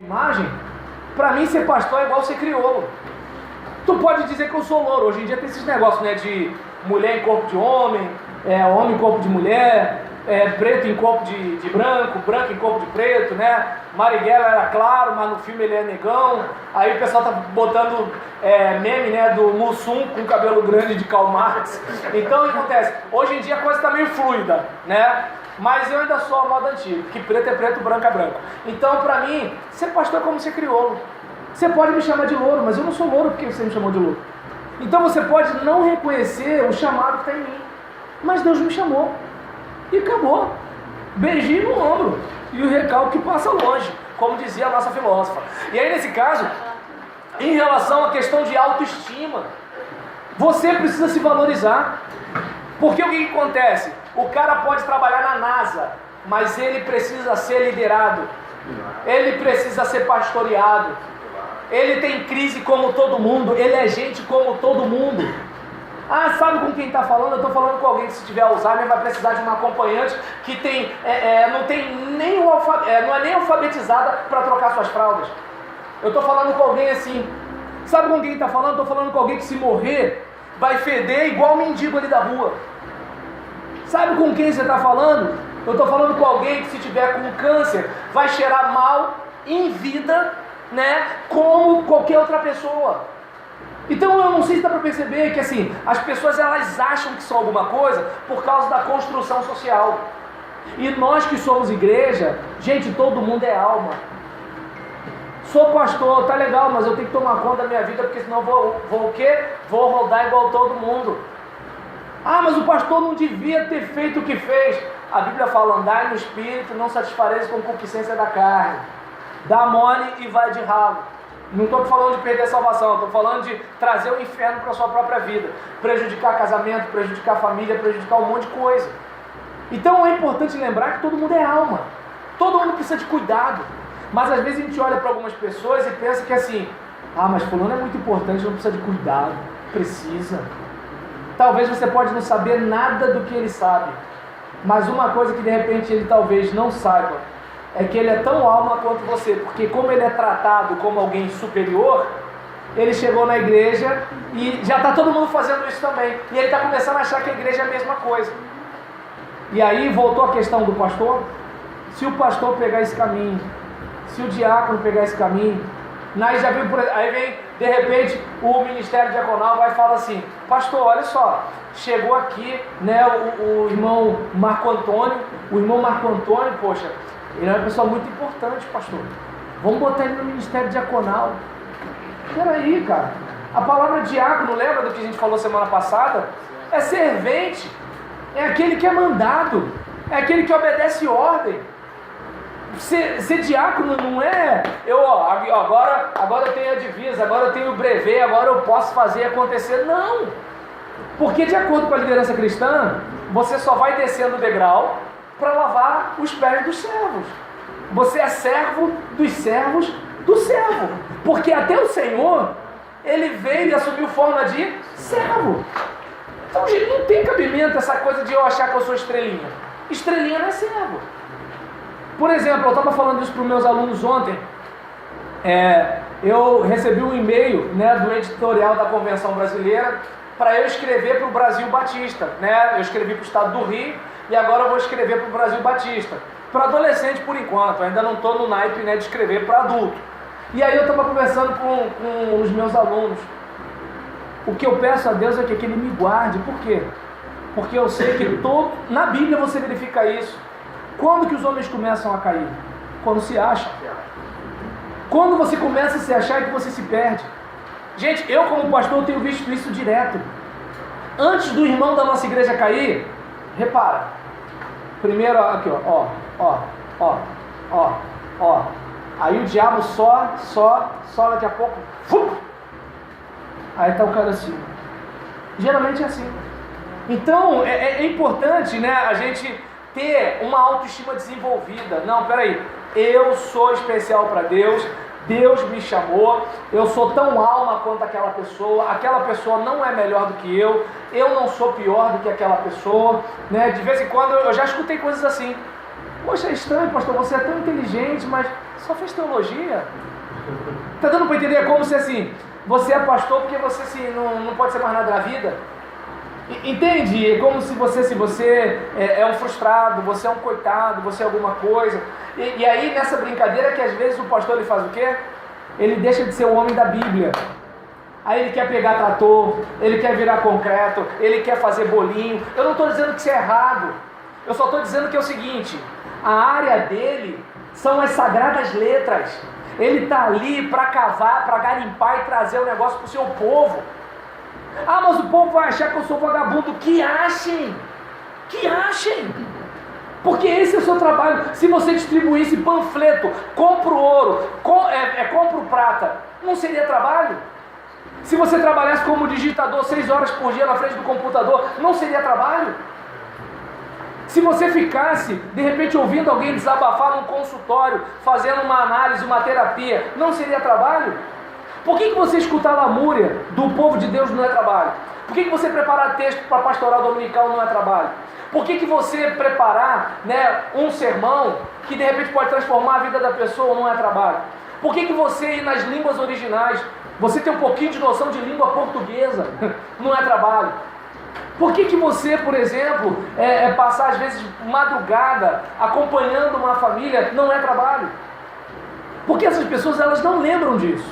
Imagem, pra mim ser pastor é igual ser crioulo. Tu pode dizer que eu sou louro. Hoje em dia tem esses negócios, né, de mulher em corpo de homem, homem em corpo de mulher, preto em corpo de branco, branco em corpo de preto, né? Marighella era claro, mas no filme ele é negão. Aí o pessoal tá botando meme, né, do Mussum com cabelo grande de Karl Marx. Então o que acontece? Hoje em dia a coisa tá meio fluida, né? Mas eu ainda sou a moda antiga, que preto é preto, branco é branco. Então pra mim, ser pastor é como ser crioulo. Você pode me chamar de louro, mas eu não sou louro porque você me chamou de louro. Então você pode não reconhecer o chamado que está em mim. Mas Deus me chamou. E acabou. Beijinho no ombro. E o recalque passa longe, como dizia a nossa filósofa. E aí nesse caso, em relação à questão de autoestima, você precisa se valorizar. Porque o que acontece? O cara pode trabalhar na NASA, mas ele precisa ser liderado. Ele precisa ser pastoreado. Ele tem crise como todo mundo. Ele é gente como todo mundo. Ah, sabe com quem está falando? Eu estou falando com alguém que, se tiver Alzheimer, vai precisar de uma acompanhante que tem, não é nem alfabetizada para trocar suas fraldas. Eu estou falando com alguém assim. Sabe com quem está falando? Estou falando com alguém que, se morrer, vai feder igual o mendigo ali da rua. Sabe com quem você está falando? Eu estou falando com alguém que, se tiver com câncer, vai cheirar mal em vida, né, como qualquer outra pessoa. Então eu não sei se dá para perceber que, assim, as pessoas, elas acham que são alguma coisa por causa da construção social. E nós que somos igreja, gente, todo mundo é alma. Sou pastor, tá legal, mas eu tenho que tomar conta da minha vida, porque senão vou o quê? Vou rodar igual todo mundo. Ah, mas o pastor não devia ter feito o que fez. A Bíblia fala: andai no Espírito, não satisfareis com concupiscência da carne. Dá mole e vai de ralo. Não estou falando de perder a salvação, estou falando de trazer o inferno para a sua própria vida. Prejudicar casamento, prejudicar família, prejudicar um monte de coisa. Então é importante lembrar que todo mundo é alma. Todo mundo precisa de cuidado. Mas às vezes a gente olha para algumas pessoas e pensa que, assim, ah, mas fulano é muito importante, não precisa de cuidado. Precisa. Talvez você pode não saber nada do que ele sabe. Mas uma coisa que de repente ele talvez não saiba é que ele é tão alma quanto você, porque como ele é tratado como alguém superior, ele chegou na igreja e já está todo mundo fazendo isso também, e ele está começando a achar que a igreja é a mesma coisa. E aí voltou a questão do pastor. Se o pastor pegar esse caminho, se o diácono pegar esse caminho, aí já viu, aí vem de repente o ministério diaconal, vai e fala assim: pastor, olha só, chegou aqui, né, o irmão Marco Antônio. O irmão Marco Antônio, poxa, ele é uma pessoa muito importante, pastor. Vamos botar ele no ministério diaconal. Peraí, cara. A palavra diácono, lembra do que a gente falou semana passada? É servente. É aquele que é mandado. É aquele que obedece ordem. Ser diácono não é... agora eu tenho a divisa, agora eu tenho o brevet, agora eu posso fazer acontecer. Não. Porque, de acordo com a liderança cristã, você só vai descendo o degrau para lavar os pés dos servos. Você é servo dos servos do servo. Porque até o Senhor, ele veio e assumiu forma de servo. Então, gente, não tem cabimento essa coisa de eu achar que eu sou estrelinha. Estrelinha não é servo. Por exemplo, eu estava falando isso para os meus alunos ontem. Eu recebi um e-mail, né, do editorial da Convenção Brasileira para eu escrever para o Brasil Batista, né? Eu escrevi para o estado do Rio e agora eu vou escrever para o Brasil Batista. Para adolescente, por enquanto, ainda não estou no naipe, né, de escrever para adulto. E aí eu estava conversando com os meus alunos. O que eu peço a Deus é que Ele me guarde. Por quê? Porque eu sei que na Bíblia você verifica isso. Quando que os homens começam a cair? Quando se acham. Quando você começa a se achar, é que você se perde. Gente, eu como pastor tenho visto isso direto. Antes do irmão da nossa igreja cair, repara. Primeiro aqui, ó. Aí o diabo só daqui a pouco. Aí tá o cara assim. Geralmente é assim. Então é importante, né, a gente ter uma autoestima desenvolvida. Não, peraí, eu sou especial para Deus. Deus me chamou, eu sou tão alma quanto aquela pessoa não é melhor do que eu não sou pior do que aquela pessoa, né? De vez em quando eu já escutei coisas assim: poxa, é estranho, pastor, você é tão inteligente, mas Só fez teologia. Tá dando para entender? É como se assim, você é pastor porque você não pode ser mais nada na vida. Entende? É como se você é um frustrado, você é um coitado, você é alguma coisa. E aí nessa brincadeira que às vezes o pastor ele faz o quê? Ele deixa de ser o homem da Bíblia. Aí ele quer pegar trator, ele quer virar concreto, ele quer fazer bolinho. Eu não estou dizendo que isso é errado. Eu só estou dizendo que é o seguinte: a área dele são as sagradas letras. Ele está ali para cavar, para garimpar e trazer o negócio para o seu povo. Ah, mas o povo vai achar que eu sou vagabundo. Que achem! Que achem! Porque esse é o seu trabalho. Se você distribuísse panfleto, compra o ouro, compra o prata, não seria trabalho? Se você trabalhasse como digitador 6 horas por dia na frente do computador, não seria trabalho? Se você ficasse, de repente, ouvindo alguém desabafar num consultório, fazendo uma análise, uma terapia, não seria trabalho? Por que você escutar a lamúria do povo de Deus não é trabalho? Por que você preparar texto para pastoral dominical não é trabalho? Por que você preparar, um sermão que de repente pode transformar a vida da pessoa não é trabalho? Por que você ir nas línguas originais, você ter um pouquinho de noção de língua portuguesa, não é trabalho? Por que você, por exemplo, passar às vezes madrugada acompanhando uma família não é trabalho? Porque essas pessoas elas não lembram disso.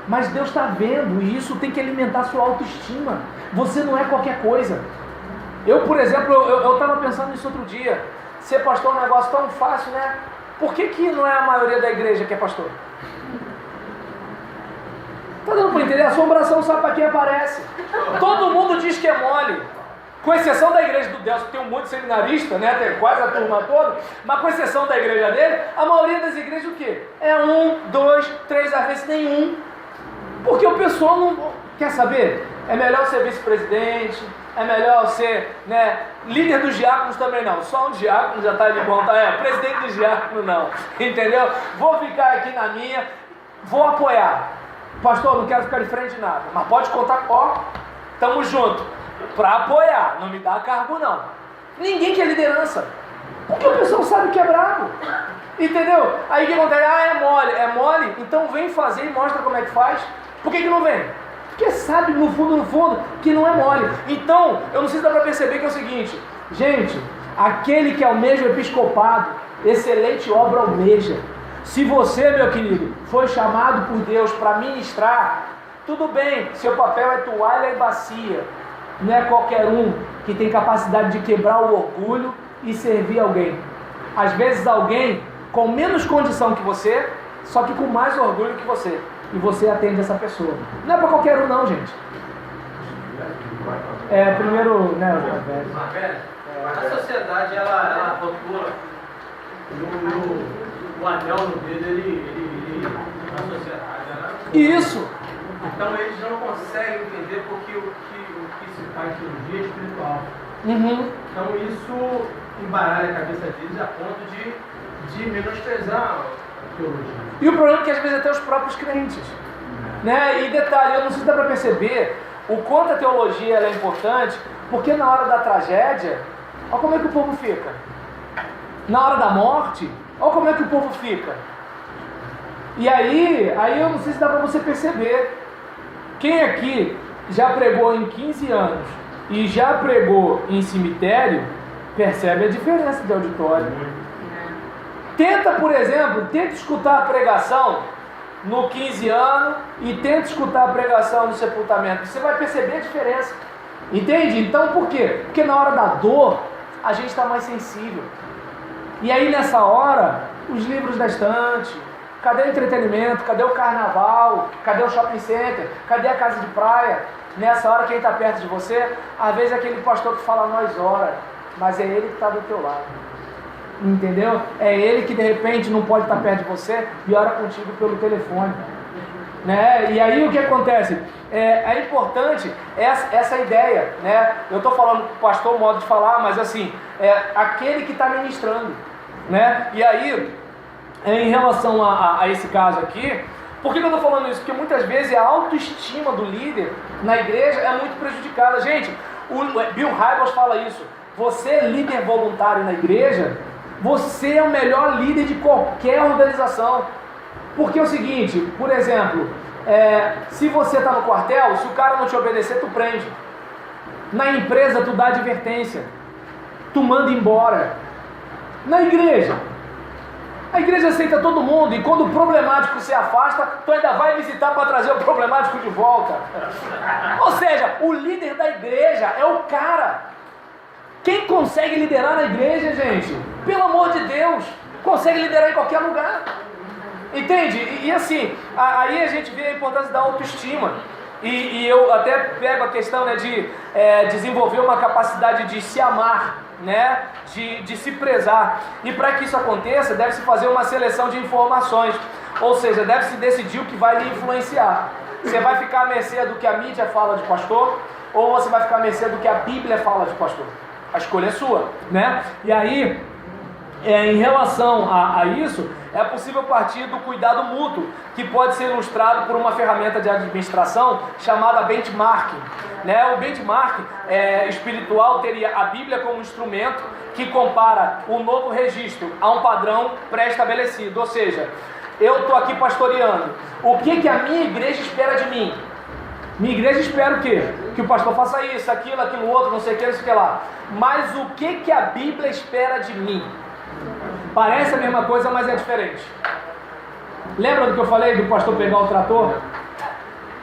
Mas Deus está vendo e isso tem que alimentar sua autoestima. Você não é qualquer coisa. Eu, por exemplo, eu estava pensando nisso outro dia. Ser pastor é um negócio tão fácil, né? Por que não é a maioria da igreja que é pastor? Está dando para entender? A assombração sabe para quem aparece. Todo mundo diz que é mole. Com exceção da igreja do Deus, que tem um monte de seminarista, né? Tem quase a turma toda. Mas com exceção da igreja dele, a maioria das igrejas o quê? É 1, 2, 3, às vezes nenhum. Porque o pessoal não... Quer saber? É melhor ser vice-presidente, é melhor ser, líder dos diáconos também não. Só um diácono já está de bom, presidente dos diáconos não. Entendeu? Vou ficar aqui na minha, vou apoiar. Pastor, não quero ficar de frente de nada, mas pode contar, tamo junto, para apoiar, não me dá cargo não. Ninguém quer liderança, porque o pessoal sabe que é bravo, entendeu? Aí o que acontece? É mole, então vem fazer e mostra como é que faz. Por que não vem? Porque sabe no fundo, que não é mole. Então, eu não sei se dá para perceber que é o seguinte, gente, aquele que almeja o episcopado, excelente obra almeja. Se você, meu querido, foi chamado por Deus para ministrar, tudo bem, seu papel é toalha e bacia. Não é qualquer um que tem capacidade de quebrar o orgulho e servir alguém. Às vezes alguém com menos condição que você, só que com mais orgulho que você. E você atende essa pessoa. Não é para qualquer um não, gente. Primeiro, a sociedade, ela rotula o anel no dedo, ele na sociedade. Isso. Então eles não conseguem entender porque o que se faz teologia é espiritual. Uhum. Então isso embaralha a cabeça deles a ponto de menosprezar a teologia. E o problema é que às vezes até os próprios crentes. E detalhe, eu não sei se dá para perceber o quanto a teologia ela é importante, porque na hora da tragédia, olha como é que o povo fica. Na hora da morte, olha como é que o povo fica. E aí eu não sei se dá para você perceber. Quem aqui já pregou em 15 anos e já pregou em cemitério, percebe a diferença de auditório. Tenta, por exemplo, escutar a pregação no 15 anos e tenta escutar a pregação no sepultamento. Você vai perceber a diferença. Entende? Então por quê? Porque na hora da dor, a gente está mais sensível. E aí nessa hora, os livros da estante, cadê o entretenimento, cadê o carnaval, cadê o shopping center, cadê a casa de praia? Nessa hora quem está perto de você, às vezes é aquele pastor que fala nós ora, mas é ele que está do teu lado. Entendeu? É ele que de repente não pode estar perto de você e ora contigo pelo telefone. E aí o que acontece? É importante essa ideia. Eu estou falando com o pastor, modo de falar, mas assim, aquele que está ministrando. E aí, em relação a esse caso aqui, por que eu estou falando isso? Porque muitas vezes a autoestima do líder na igreja é muito prejudicada. Gente, o Bill Hybels fala isso. Você, líder voluntário na igreja, Você é o melhor líder de qualquer organização. Porque é o seguinte, por exemplo, se você está no quartel, se o cara não te obedecer, tu prende. Na empresa, tu dá advertência. Tu manda embora. Na igreja, a igreja aceita todo mundo, e quando o problemático se afasta, tu ainda vai visitar para trazer o problemático de volta. Ou seja, o líder da igreja é o cara. Quem consegue liderar na igreja, gente? Pelo amor de Deus, consegue liderar em qualquer lugar. Entende? E assim, aí a gente vê a importância da autoestima. E eu até pego a questão, né, de desenvolver uma capacidade de se amar, né, de se prezar. E para que isso aconteça, deve-se fazer uma seleção de informações. Ou seja, deve-se decidir o que vai lhe influenciar. Você vai ficar à mercê do que a mídia fala de pastor, ou você vai ficar à mercê do que a Bíblia fala de pastor? A escolha é sua, né? E aí, em relação a isso, é possível partir do cuidado mútuo, que pode ser ilustrado por uma ferramenta de administração chamada benchmarking, né? O benchmarking espiritual teria a Bíblia como instrumento que compara o novo registro a um padrão pré-estabelecido. Ou seja, eu estou aqui pastoreando, o que a minha igreja espera de mim? Minha igreja espera o quê? Que o pastor faça isso, aquilo outro, não sei o que, não sei o que lá. Mas o que a Bíblia espera de mim? Parece a mesma coisa, mas é diferente. Lembra do que eu falei do pastor pegar o trator?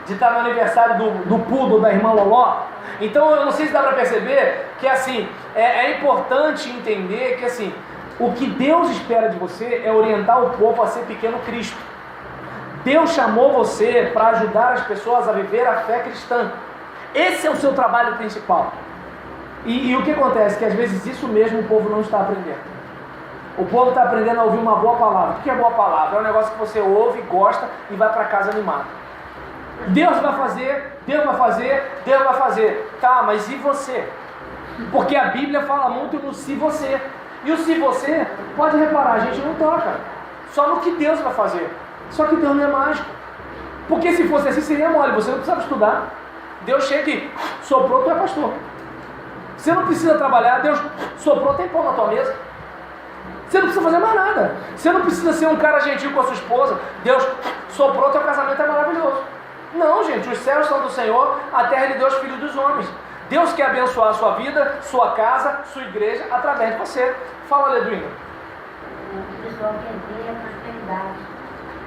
De estar no aniversário do poodle da irmã Loló? Então eu não sei se dá para perceber que assim, é importante entender que assim, o que Deus espera de você é orientar o povo a ser pequeno Cristo. Deus chamou você para ajudar as pessoas a viver a fé cristã. Esse é o seu trabalho principal. E o que acontece? Que às vezes isso mesmo o povo não está aprendendo. O povo está aprendendo a ouvir uma boa palavra. O que é boa palavra? É um negócio que você ouve, gosta e vai para casa animado. Deus vai fazer, Deus vai fazer, Deus vai fazer. Tá, mas e você? Porque a Bíblia fala muito no se você. E o se você, pode reparar, a gente não toca. Só no que Deus vai fazer. Só que Deus não é mágico. Porque se fosse assim, seria mole. Você não precisava estudar. Deus chega e soprou, tu é pastor. Você não precisa trabalhar. Deus soprou, tem pão na tua mesa. Você não precisa fazer mais nada. Você não precisa ser um cara gentil com a sua esposa. Deus soprou, teu casamento é maravilhoso. Não, gente, os céus são do Senhor, a terra de Deus, filho dos homens. Deus quer abençoar a sua vida, sua casa, sua igreja, através de você. Fala, Ledwina. O pessoal quer ver a prosperidade.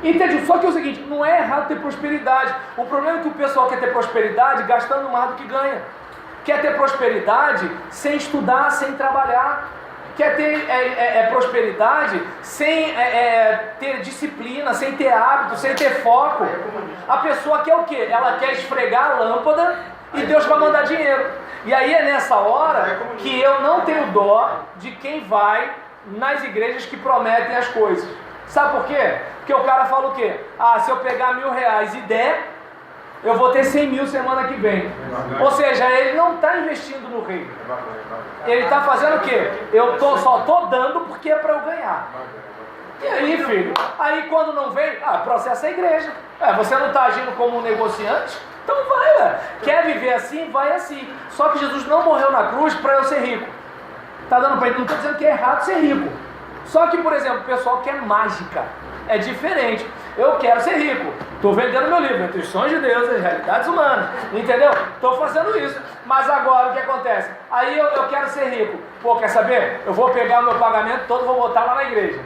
Entendi, só que é o seguinte, não é errado ter prosperidade. O problema é que o pessoal quer ter prosperidade gastando mais do que ganha. Quer ter prosperidade sem estudar, sem trabalhar. Quer ter prosperidade sem ter disciplina, sem ter hábito, sem ter foco. A pessoa quer o quê? Ela quer esfregar a lâmpada e Deus vai mandar dinheiro. E aí é nessa hora que eu não tenho dó de quem vai nas igrejas que prometem as coisas. Sabe por quê? Porque o cara fala o quê? Ah, se eu pegar R$1.000 e der, eu vou ter 100 mil semana que vem. Ou seja, ele não está investindo no reino. Ele está fazendo o quê? Só estou dando porque é para eu ganhar. E aí, filho? Aí quando não vem, processa a igreja. Você não está agindo como um negociante? Então vai, ué. Quer viver assim? Vai assim. Só que Jesus não morreu na cruz para eu ser rico. Está dando para ele? Não estou dizendo que é errado ser rico. Só que, por exemplo, o pessoal quer mágica. É diferente. Eu quero ser rico. Estou vendendo meu livro, Entre os Sonhos de Deus e as Realidades Humanas. Entendeu? Estou fazendo isso. Mas agora o que acontece? Aí eu quero ser rico. Pô, quer saber? Eu vou pegar o meu pagamento todo e vou botar lá na igreja.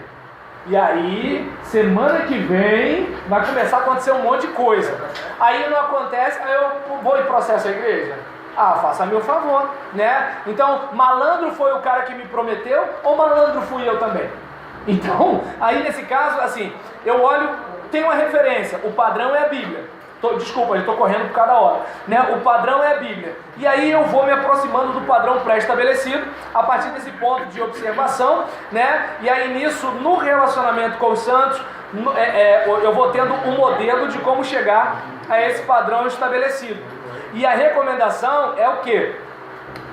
E aí, semana que vem, vai começar a acontecer um monte de coisa. Aí não acontece, aí eu vou e processo a igreja. Faça-me o favor, né? Então, malandro foi o cara que me prometeu ou malandro fui eu também? Então, aí nesse caso, assim, eu olho, tem uma referência, o padrão é a Bíblia. Desculpa, eu estou correndo por cada hora, né? O padrão é a Bíblia. E aí eu vou me aproximando do padrão pré-estabelecido, a partir desse ponto de observação, né? E aí nisso, no relacionamento com os santos, eu vou tendo um modelo de como chegar a esse padrão estabelecido. E a recomendação é o quê?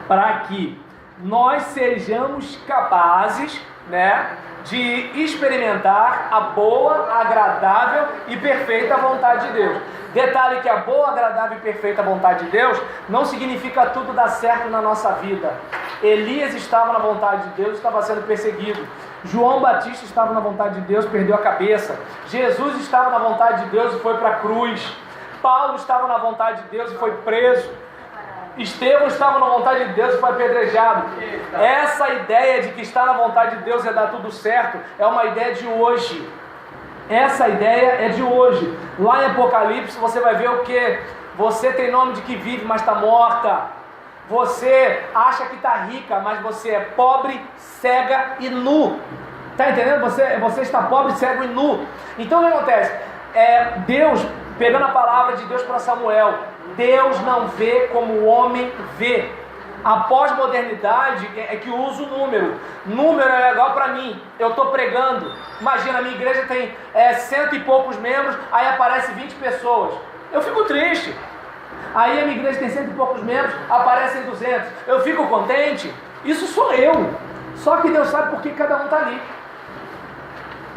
Para que nós sejamos capazes, né, de experimentar a boa, agradável e perfeita vontade de Deus. Detalhe que a boa, agradável e perfeita vontade de Deus não significa tudo dar certo na nossa vida. Elias estava na vontade de Deus, estava sendo perseguido. João Batista estava na vontade de Deus, perdeu a cabeça. Jesus estava na vontade de Deus e foi para a cruz. Paulo estava na vontade de Deus e foi preso. Estevão estava na vontade de Deus e foi apedrejado. Essa ideia de que estar na vontade de Deus é dar tudo certo é uma ideia de hoje. Essa ideia é de hoje. Lá em Apocalipse você vai ver o que? Você tem nome de que vive, mas está morta. Você acha que está rica, mas você é pobre, cega e nu. Está entendendo? Você está pobre, cego e nu. Então o que acontece? Deus, pegando a palavra de Deus para Samuel, Deus não vê como o homem vê. A pós-modernidade é que usa o número. Número é legal para mim. Eu estou pregando. Imagina, a minha igreja tem 100 e poucos membros, aí aparece 20 pessoas. Eu fico triste. Aí a minha igreja tem 100 e poucos membros, aparecem 200. Eu fico contente. Isso sou eu. Só que Deus sabe por que cada um está ali.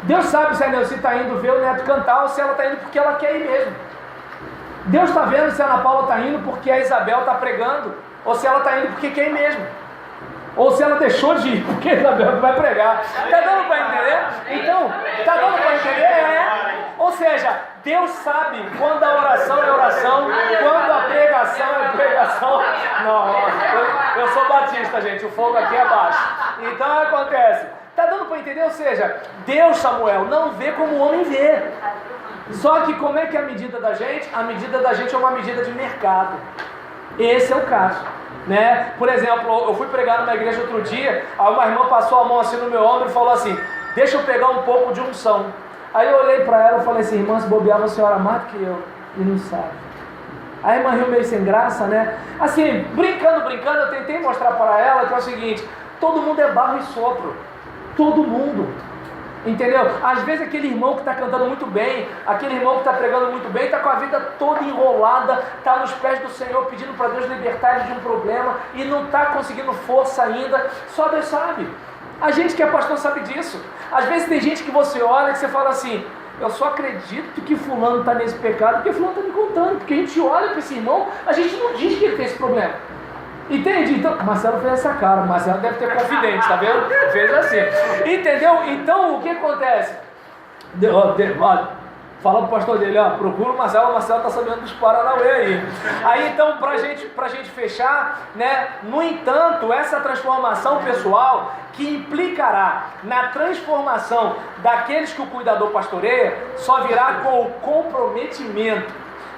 Deus sabe se a Neuci está indo ver o neto cantar ou se ela está indo porque ela quer ir mesmo. Deus está vendo se a Ana Paula está indo porque a Isabel está pregando, ou se ela está indo porque quer ir mesmo, ou se ela deixou de ir porque a Isabel vai pregar. Está dando para entender? Então, está dando para entender? Ou seja, Deus sabe quando a oração é oração, quando a pregação é pregação. Não, eu sou batista, gente, o fogo aqui é baixo. Então acontece. Está dando para entender? Ou seja, Deus, Samuel, não vê como o homem vê. Só que como é que é a medida da gente? A medida da gente é uma medida de mercado. Esse é o caso, né? Por exemplo, eu fui pregar numa igreja outro dia, aí uma irmã passou a mão assim no meu ombro e falou assim: deixa eu pegar um pouco de unção. Aí eu olhei para ela e falei assim: irmã, se bobear, a senhora mais do que eu, e não sabe. Aí a irmã riu meio sem graça, né? Assim, brincando, eu tentei mostrar para ela que é o seguinte: todo mundo é barro e sopro. Todo mundo. Entendeu? Às vezes aquele irmão que está cantando muito bem, aquele irmão que está pregando muito bem, está com a vida toda enrolada, está nos pés do Senhor pedindo para Deus libertar ele de um problema e não está conseguindo força ainda. Só Deus sabe. A gente que é pastor sabe disso. Às vezes tem gente que você olha e você fala assim: eu só acredito que fulano está nesse pecado porque fulano está me contando. Porque a gente olha para esse irmão, a gente não diz que ele tem esse problema. Entende? Então, Marcelo fez essa cara, Marcelo deve ter confidente, tá vendo? Fez assim. Entendeu? Então, o que acontece? Fala pro pastor dele, ó, procura o Marcelo tá sabendo dos Paranauê aí. Aí então, pra gente fechar, né? No entanto, essa transformação pessoal que implicará na transformação daqueles que o cuidador pastoreia, só virá com o comprometimento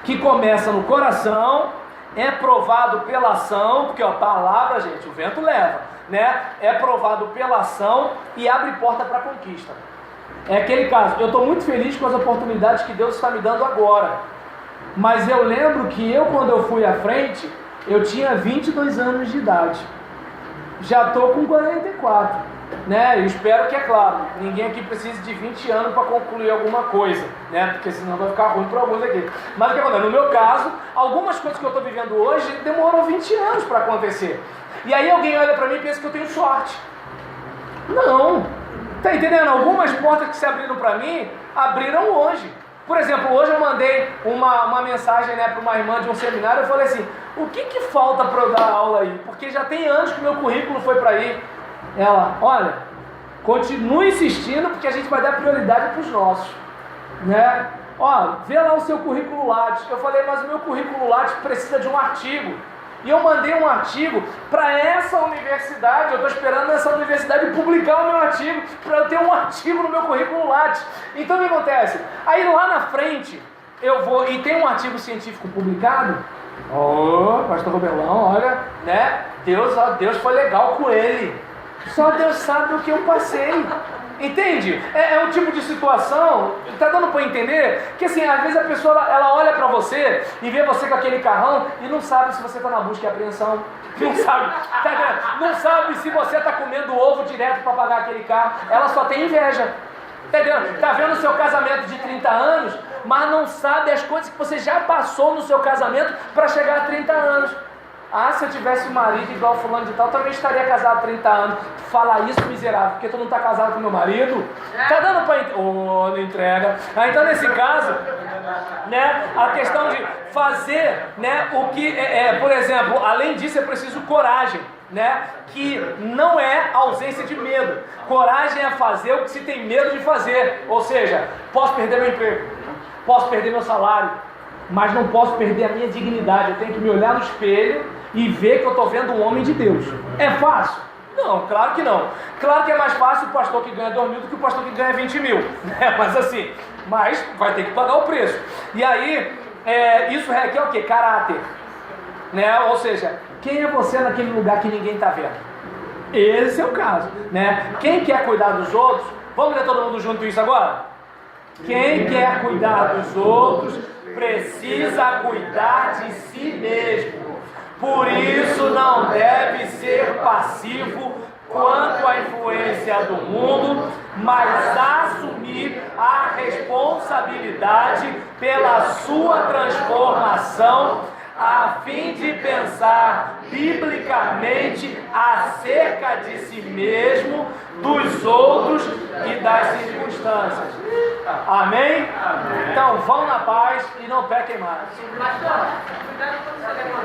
que começa no coração, é provado pela ação, porque a palavra, gente, o vento leva, né? É provado pela ação e abre porta para a conquista. É aquele caso, eu estou muito feliz com as oportunidades que Deus está me dando agora. Mas eu lembro que quando eu fui à frente, eu tinha 22 anos de idade. Já estou com 44. Né? Eu espero que, é claro, ninguém aqui precise de 20 anos para concluir alguma coisa, né? Porque senão vai ficar ruim para alguns aqui. Mas o que acontece? No meu caso, algumas coisas que eu estou vivendo hoje demoram 20 anos para acontecer. E aí alguém olha para mim e pensa que eu tenho sorte. Não, tá entendendo? Algumas portas que se abriram para mim, abriram hoje. Por exemplo, hoje eu mandei uma mensagem, né, para uma irmã de um seminário. Eu falei assim: o que falta para eu dar aula aí? Porque já tem anos que meu currículo foi para aí. Ela: olha, continue insistindo porque a gente vai dar prioridade para os nossos, né? Ó, vê lá o seu currículo Lattes. Eu falei: mas o meu currículo Lattes precisa de um artigo. E eu mandei um artigo para essa universidade. Eu estou esperando essa universidade publicar o meu artigo para eu ter um artigo no meu currículo Lattes. Então o que acontece? Aí lá na frente eu vou e tem um artigo científico publicado. Pastor Robelão, olha, né? Deus foi legal com ele. Só Deus sabe o que eu passei. Entende? É um tipo de situação, tá dando para entender? Que assim, às vezes a pessoa ela olha para você e vê você com aquele carrão e não sabe se você tá na busca e apreensão. Não sabe, não sabe se você tá comendo ovo direto para pagar aquele carro. Ela só tem inveja. Entendeu? Tá vendo o seu casamento de 30 anos, mas não sabe as coisas que você já passou no seu casamento para chegar a 30 anos. Ah, se eu tivesse um marido igual fulano de tal, também estaria casado há 30 anos. Fala isso, miserável, porque tu não está casado com meu marido? Tá dando para... não entrega. Então, nesse caso, né, a questão de fazer, né, o que... por exemplo, além disso, é preciso coragem. né? Que não é ausência de medo. Coragem é fazer o que se tem medo de fazer. Ou seja, posso perder meu emprego, posso perder meu salário, mas não posso perder a minha dignidade. Eu tenho que me olhar no espelho e ver que eu estou vendo um homem de Deus. É fácil? Não, claro que não. Claro que é mais fácil o pastor que ganha 2 mil do que o pastor que ganha 20 mil, né? Mas assim, vai ter que pagar o preço. E aí, isso requer o quê? Caráter, né? Ou seja, quem é você naquele lugar que ninguém está vendo? Esse é o caso, né? Quem quer cuidar dos outros, vamos ler todo mundo junto isso agora? Quem quer cuidar dos outros precisa cuidar de si mesmo. Por isso não deve ser passivo quanto à influência do mundo, mas assumir a responsabilidade pela sua transformação, a fim de pensar biblicamente acerca de si mesmo, dos outros e das circunstâncias. Amém? Então vão na paz e não pequem mais. Pastor, cuidado quando você levantar.